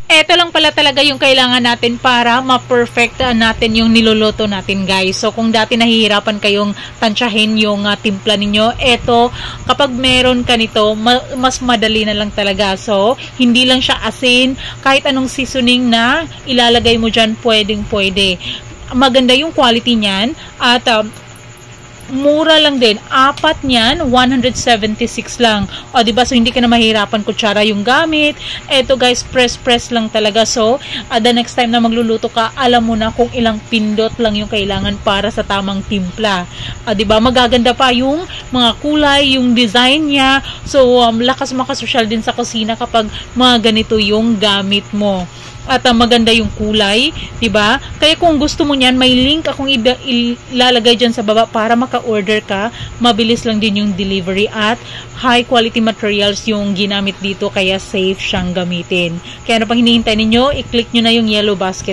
Eto lang pala talaga yung kailangan natin para ma-perfect natin yung niluluto natin, guys. So, kung dati nahihirapan kayong tansyahin yung timpla ninyo, eto, kapag meron ka nito, mas madali na lang talaga. So, hindi lang siya asin, kahit anong seasoning na ilalagay mo dyan, pwedeng-pwede. Maganda yung quality niyan at mura lang din. 4 niyan, 176 lang. O, diba? So, hindi ka na mahirapan kutsara yung gamit. Eto, guys, press lang talaga. So, the next time na magluluto ka, alam mo na kung ilang pindot lang yung kailangan para sa tamang timpla. Diba? Magaganda pa yung mga kulay, yung design niya. So, lakas makasosyal din sa kusina kapag mga ganito yung gamit mo. At maganda yung kulay, 'di ba? Kaya kung gusto mo niyan, may link akong ilalagay diyan sa baba para maka-order ka. Mabilis lang din yung delivery at high quality materials yung ginamit dito, kaya safe siyang gamitin. Kaya ano pang hinihintay ninyo, i-click nyo na yung yellow basket.